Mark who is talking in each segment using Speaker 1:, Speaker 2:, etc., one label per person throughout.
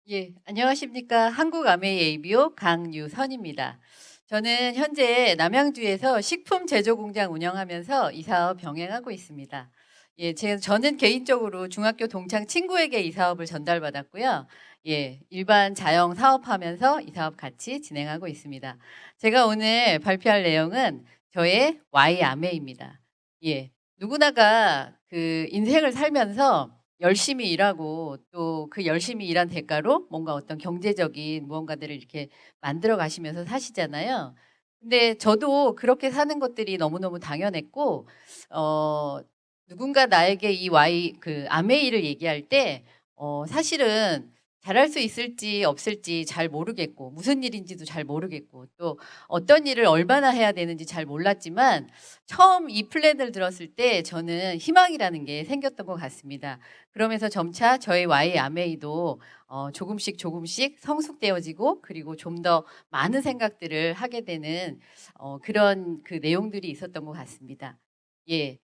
Speaker 1: 예, 안녕하십니까. 한국아메이 ABO 강유선입니다. 저는 현재 남양주에서 식품 제조 공장 운영하면서 이 사업 병행하고 있습니다. 예, 저는 개인적으로 중학교 동창 친구에게 이 사업을 전달받았고요. 예, 일반 자영 사업하면서 이 사업 같이 진행하고 있습니다. 제가 오늘 발표할 내용은 저의 Y 아메입니다. 예, 누구나가 그 인생을 살면서 열심히 일하고 또 그 열심히 일한 대가로 뭔가 어떤 경제적인 무언가들을 이렇게 만들어 가시면서 사시잖아요. 근데 저도 그렇게 사는 것들이 너무너무 당연했고 어 누군가 나에게 이 Y 그 아메이를 얘기할 때 사실은 잘할 수 있을지 없을지 잘 모르겠고 무슨 일인지도 잘 모르겠고 또 어떤 일을 얼마나 해야 되는지 잘 몰랐지만 처음 이 플랜을 들었을 때 저는 희망이라는 게 생겼던 것 같습니다. 그러면서 점차 저의 Y 아메이도 조금씩 조금씩 성숙되어지고 그리고 좀 더 많은 생각들을 하게 되는 그런 그 내용들이 있었던 것 같습니다. 예.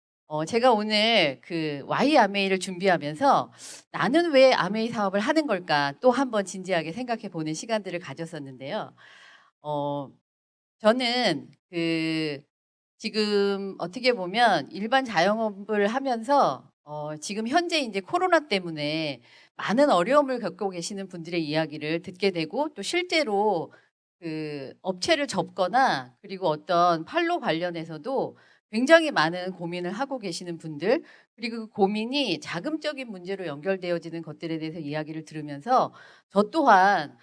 Speaker 1: 제가 오늘 그 Y 아메이를 준비하면서 '나는 왜 아메이 사업을 하는 걸까?' 또 한번 진지하게 생각해 보는 시간들을 가졌었는데요. 어 저는 그 지금 어떻게 보면 일반 자영업을 하면서 지금 현재 이제 코로나 때문에 많은 어려움을 겪고 계시는 분들의 이야기를 듣게 되고 또 실제로 그 업체를 접거나 그리고 어떤 판로 관련해서도 굉장히 많은 고민을 하고 계시는 분들 그리고 그 고민이 자금적인 문제로 연결되어지는 것들에 대해서 이야기를 들으면서 저 또한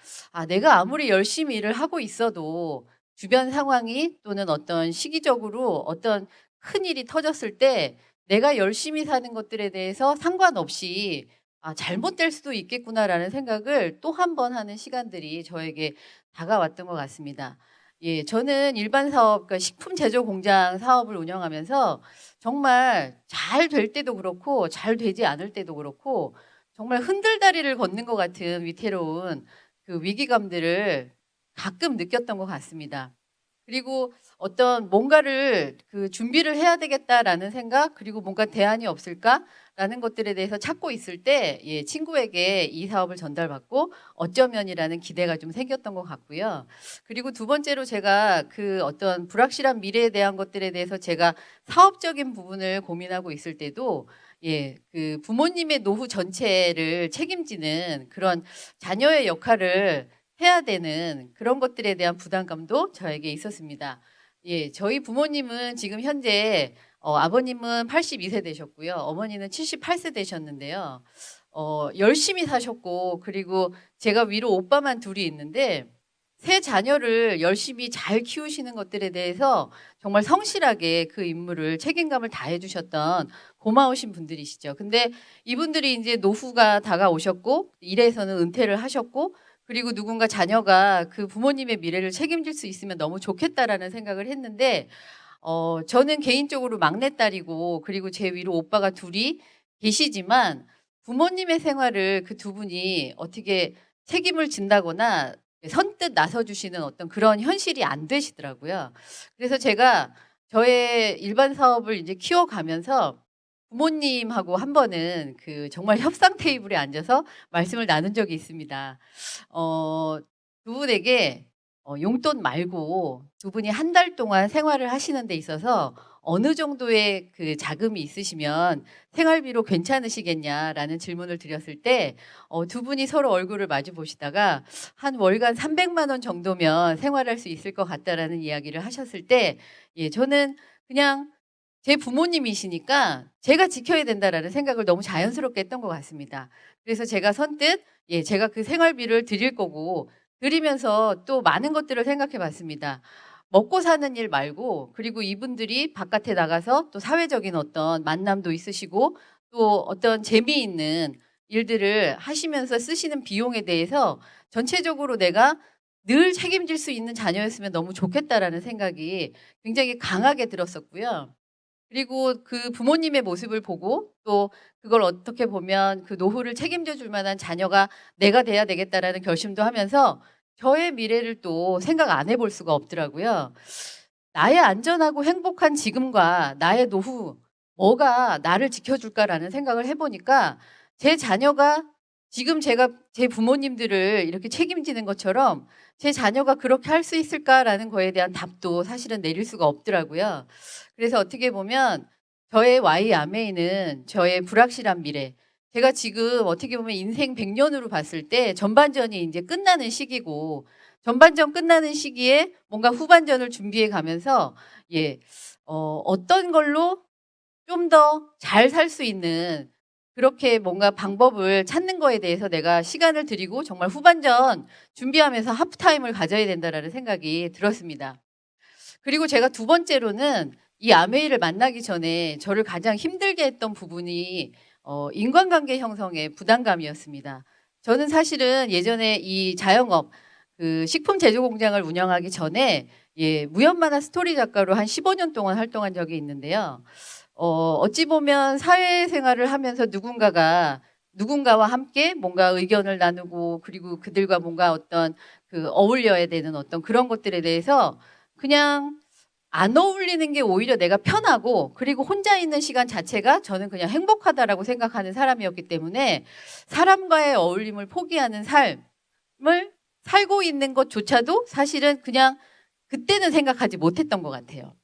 Speaker 1: 내가 아무리 열심히 일을 하고 있어도 주변 상황이 또는 어떤 시기적으로 어떤 큰일이 터졌을 때 내가 열심히 사는 것들에 대해서 상관없이 '잘못될 수도 있겠구나.'라는 생각을 또 한 번 하는 시간들이 저에게 다가왔던 것 같습니다. 예, 저는 일반 사업 그러니까 식품 제조 공장 사업을 운영하면서 정말 잘 될 때도 그렇고 잘 되지 않을 때도 그렇고 정말 흔들다리를 걷는 것 같은 위태로운 그 위기감들을 가끔 느꼈던 것 같습니다. 그리고 어떤 뭔가를 그 '준비를 해야 되겠다.'라는 생각 그리고 '뭔가 대안이 없을까?'라는 것들에 대해서 찾고 있을 때 예 친구에게 이 사업을 전달받고 어쩌면이라는 기대가 좀 생겼던 것 같고요. 그리고 두 번째로 제가 그 어떤 불확실한 미래에 대한 것들에 대해서 제가 사업적인 부분을 고민하고 있을 때도 예 그 부모님의 노후 전체를 책임지는 그런 자녀의 역할을 해야 되는 그런 것들에 대한 부담감도 저에게 있었습니다. 예. 저희 부모님은 지금 현재 아버님은 82세 되셨고요. 어머니는 78세 되셨는데요. 열심히 사셨고 그리고 제가 위로 오빠만 둘이 있는데 세 자녀를 열심히 잘 키우시는 것들에 대해서 정말 성실하게 그 임무를 책임감을 다해 주셨던 고마우신 분들이시죠. 근데 이분들이 인제 노후가 다가오셨고 일에서는 은퇴를 하셨고 그리고 누군가 자녀가 그 부모님의 미래를 책임질 수 있으면 너무 좋겠다라는 생각을 했는데 저는 개인적으로 막내딸이고 그리고 제 위로 오빠가 둘이 계시지만 부모님의 생활을 그 두 분이 어떻게 책임을 진다거나 선뜻 나서 주시는 어떤 그런 현실이 안 되시더라고요. 그래서 제가 저의 일반 사업을 이제 키워가면서 부모님하고 한 번은 그 정말 협상 테이블에 앉아서 말씀을 나눈 적이 있습니다. 어 두 분에게 용돈 말고 두 분이 한 달 동안 생활을 하시는 데 있어서 "어느 정도의 그 자금이 있으시면 생활비로 괜찮으시겠냐?"라는 질문을 드렸을 때 두 분이 서로 얼굴을 마주 보시다가 "한 월간 300만 원 정도면 생활할 수 있을 것 같다."라는 이야기를 하셨을 때 예 저는 그냥 제 부모님이시니까 '제가 지켜야 된다.'라는 생각을 너무 자연스럽게 했던 것 같습니다. 그래서 제가 선뜻 예 제가 그 생활비를 드릴 거고 드리면서 또 많은 것들을 생각해 봤습니다. 먹고 사는 일 말고 그리고 이분들이 바깥에 나가서 또 사회적인 어떤 만남도 있으시고 또 어떤 재미있는 일들을 하시면서 쓰시는 비용에 대해서 전체적으로 '내가 늘 책임질 수 있는 자녀였으면 너무 좋겠다.'라는 생각이 굉장히 강하게 들었었고요. 그리고 그 부모님의 모습을 보고 또 그걸 어떻게 보면 그 노후를 책임져 줄 만한 자녀가 '내가 돼야 되겠다.'라는 결심도 하면서 저의 미래를 또 생각 안 해볼 수가 없더라고요. 나의 안전하고 행복한 지금과 나의 노후 뭐가 나를 지켜줄까라는 생각을 해 보니까 제 자녀가 지금 제가 제 부모님들을 이렇게 책임지는 것처럼 제 자녀가 그렇게 할 수 있을까라는 거에 대한 답도 사실은 내릴 수가 없더라고요. 그래서 어떻게 보면 저의 Y아메이는 저의 불확실한 미래. 제가 지금 어떻게 보면 인생 100년으로 봤을 때 전반전이 이제 끝나는 시기고 전반전 끝나는 시기에 뭔가 후반전을 준비해 가면서 예, 어떤 걸로 좀 더 잘 살 수 있는 그렇게 뭔가 방법을 찾는 거에 대해서 내가 시간을 들이고 정말 후반전 준비하면서 하프타임을 가져야 된다라는 생각이 들었습니다. 그리고 제가 두 번째로는 이 아메이를 만나기 전에 저를 가장 힘들게 했던 부분이 인간관계 형성의 부담감이었습니다. 저는 사실은 예전에 이 자영업 그 식품 제조 공장을 운영하기 전에 무협만화 스토리 작가로 한 15년 동안 활동한 적이 있는데요. 어찌 보면 사회생활을 하면서 누군가와 함께 뭔가 의견을 나누고 그리고 그들과 뭔가 어떤 그 어울려야 되는 어떤 그런 것들에 대해서 그냥 안 어울리는 게 오히려 내가 편하고 그리고 혼자 있는 시간 자체가 저는 그냥 행복하다라고 생각하는 사람이었기 때문에 사람과의 어울림을 포기하는 삶을 살고 있는 것조차도 사실은 그냥 그때는 생각하지 못했던 것 같아요.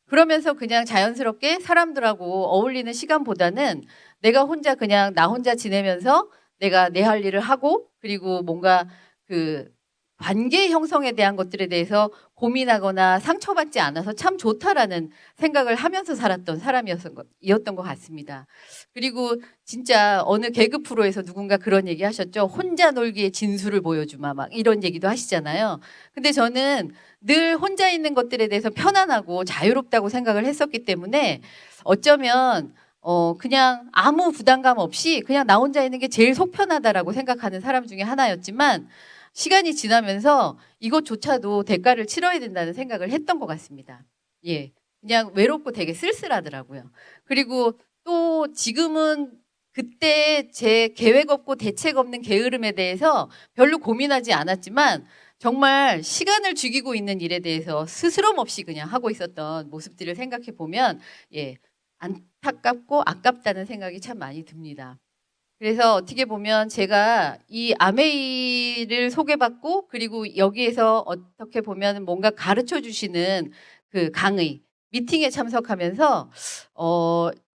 Speaker 1: 그러면서 그냥 자연스럽게 사람들하고 어울리는 시간보다는 내가 혼자 그냥 나 혼자 지내면서 내가 내 할 일을 하고 그리고 뭔가 그 관계 형성에 대한 것들에 대해서 고민하거나 상처받지 않아서 참 좋다라는 생각을 하면서 살았던 사람이었던 것 같습니다. 그리고 진짜 어느 개그 프로에서 누군가 그런 얘기 하셨죠. 혼자 놀기의 진수를 보여주마 막 이런 얘기도 하시잖아요. 근데 저는 늘 혼자 있는 것들에 대해서 편안하고 자유롭다고 생각을 했었기 때문에 어쩌면 그냥 아무 부담감 없이 그냥 나 혼자 있는 게 제일 속 편하다라고 생각하는 사람 중에 하나였지만 시간이 지나면서 이것조차도 대가를 치러야 된다는 생각을 했던 것 같습니다. 예. 그냥 외롭고 되게 쓸쓸하더라고요. 그리고 또 지금은 그때 제 계획 없고 대책 없는 게으름에 대해서 별로 고민하지 않았지만 정말 시간을 죽이고 있는 일에 대해서 스스럼 없이 그냥 하고 있었던 모습들을 생각해 보면 안타깝고 아깝다는 생각이 참 많이 듭니다. 그래서 어떻게 보면 제가 이 아메이를 소개받고 그리고 여기에서 어떻게 보면 뭔가 가르쳐 주시는 그 강의 미팅에 참석하면서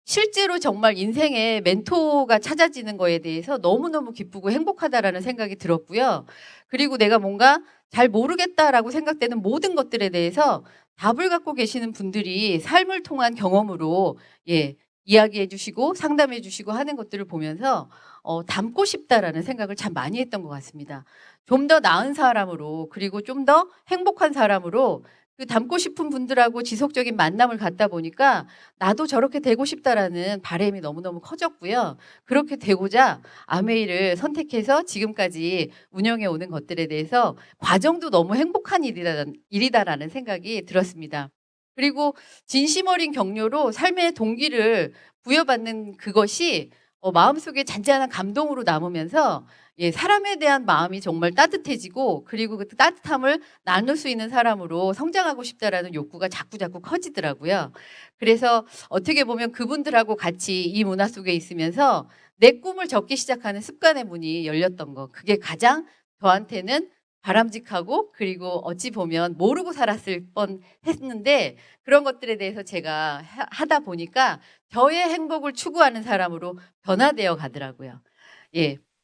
Speaker 1: 실제로 정말 인생의 멘토가 찾아지는 거에 대해서 너무너무 기쁘고 행복하다라는 생각이 들었고요. 그리고 내가 뭔가 잘 모르겠다라고 생각되는 모든 것들에 대해서 답을 갖고 계시는 분들이 삶을 통한 경험으로 이야기해 주시고 상담해 주시고 하는 것들을 보면서 닮고 싶다라는 생각을 참 많이 했던 것 같습니다. 좀 더 나은 사람으로 그리고 좀 더 행복한 사람으로 그 닮고 싶은 분들하고 지속적인 만남을 갖다 보니까 나도 저렇게 되고 싶다라는 바람이 너무너무 커졌고요. 그렇게 되고자 아메이를 선택해서 지금까지 운영해 오는 것들에 대해서 과정도 너무 행복한 일이다라는 생각이 들었습니다. 그리고 진심 어린 격려로 삶의 동기를 부여받는 그것이 마음속에 잔잔한 감동으로 남으면서 사람에 대한 마음이 정말 따뜻해지고 그리고 그 따뜻함을 나눌 수 있는 사람으로 성장하고 싶다라는 욕구가 자꾸자꾸 커지더라고요. 그래서 어떻게 보면 그분들하고 같이 이 문화 속에 있으면서 내 꿈을 적기 시작하는 습관의 문이 열렸던 거. 그게 가장 저한테는 바람직하고 그리고 어찌 보면 모르고 살았을 뻔 했는데 그런 것들에 대해서 제가 하다 보니까 저의 행복을 추구하는 사람으로 변화되어 가더라고요.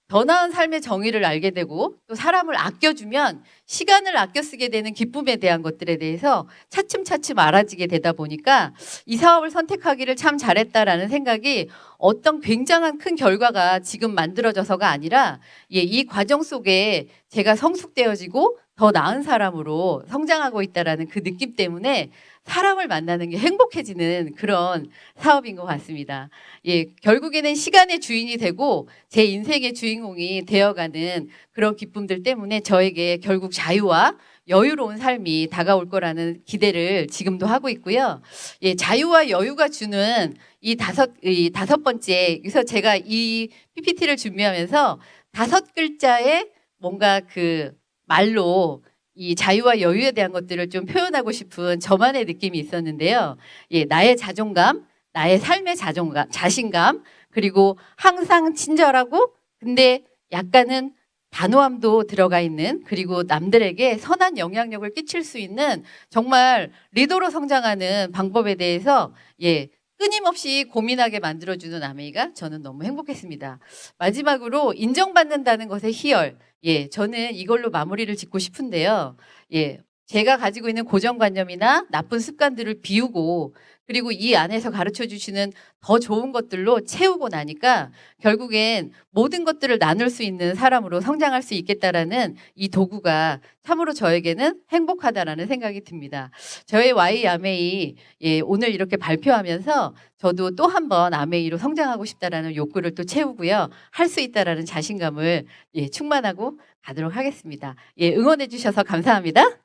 Speaker 1: 더 나은 삶의 정의를 알게 되고 또 사람을 아껴주면 시간을 아껴 쓰게 되는 기쁨에 대한 것들에 대해서 차츰차츰 알아지게 되다 보니까 이 사업을 선택하기를 참 잘했다라는 생각이 어떤 굉장한 큰 결과가 지금 만들어져서가 아니라 이 과정 속에 제가 성숙되어지고 더 나은 사람으로 성장하고 있다라는 그 느낌 때문에 사람을 만나는 게 행복해지는 그런 사업인 것 같습니다. 결국에는 시간의 주인이 되고 제 인생의 주인공이 되어가는 그런 기쁨들 때문에 저에게 결국 자유와 여유로운 삶이 다가올 거라는 기대를 지금도 하고 있고요. 자유와 여유가 주는 이 다섯 번째, 그래서 제가 이 PPT를 준비하면서 5글자의 뭔가 그 말로 이 자유와 여유에 대한 것들을 좀 표현하고 싶은 저만의 느낌이 있었는데요. 나의 자존감, 나의 삶의 자신감, 그리고 항상 친절하고 근데 약간은 단호함도 들어가 있는, 그리고 남들에게 선한 영향력을 끼칠 수 있는 정말 리더로 성장하는 방법에 대해서 끊임없이 고민하게 만들어주는 아메이가 저는 너무 행복했습니다. 마지막으로 인정받는다는 것의 희열. 저는 이걸로 마무리를 짓고 싶은데요. 제가 가지고 있는 고정관념이나 나쁜 습관들을 비우고, 그리고 이 안에서 가르쳐 주시는 더 좋은 것들로 채우고 나니까 결국엔 모든 것들을 나눌 수 있는 사람으로 성장할 수 있겠다라는 이 도구가 참으로 저에게는 행복하다라는 생각이 듭니다. 저의 Y 아메이 오늘 이렇게 발표하면서 저도 또 한 번 아메이로 성장하고 싶다라는 욕구를 또 채우고요. 할 수 있다라는 자신감을 충만하고 가도록 하겠습니다. 응원해 주셔서 감사합니다.